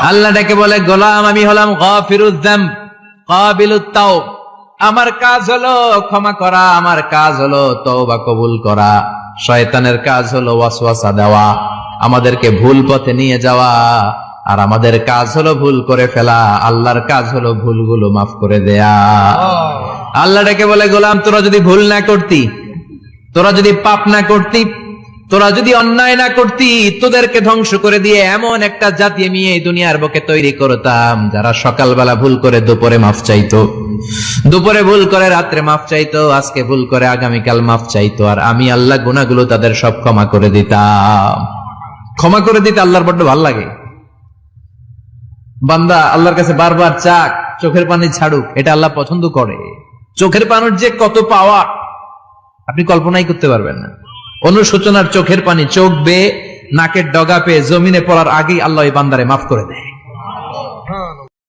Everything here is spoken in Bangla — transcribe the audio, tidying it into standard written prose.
আল্লাহ ডেকে বলে, গোলাম আমি হলাম গাফিরুয যামব কাবিলুত তাওব। আমার কাজ হলো ক্ষমা করা, আমার কাজ হলো তওবা কবুল করা। শয়তানের কাজ হলো ওয়াসওয়াসা দেওয়া, আমাদেরকে ভুল পথে নিয়ে যাওয়া। আর আমাদের কাজ হলো ভুল করে ফেলা, আল্লাহর কাজ হলো ভুলগুলো মাফ করে দেয়া। আল্লাহ ডেকে বলে, গোলাম তোরা যদি ভুল না করতি, তোরা যদি পাপ না করতি, তোরা যদি অন্যায় না করতি, তোদেরকে ধ্বংস করে দিয়ে এমন একটা জাতি আমি এই দুনিয়ার বুকে তৈরি করতাম যারা সকালবেলা ভুল করে দুপুরে মাফ চাইতো, দুপুরে ভুল করে রাত্রে মাফ চাইতো, আজকে ভুল করে আগামীকাল মাফ চাইতো। আর আমি আল্লাহ গুনাহগুলো তাদের সব ক্ষমা করে দিতাম। ক্ষমা করে দিতে আল্লাহর বড্ড ভালো লাগে। বান্দা আল্লাহর কাছে বারবার চাক, চোখের পানি ছাড়ুক, এটা আল্লাহ পছন্দ করে। চোখের পানির যে কত পাওয়া আপনি কল্পনাই করতে পারবেন না। অনুশোচনার চোখের পানি চোখ বেয়ে নাকের ডগা পেয়ে জমিনে পড়ার আগেই আল্লাহ এই বান্দারে মাফ করে দেয়।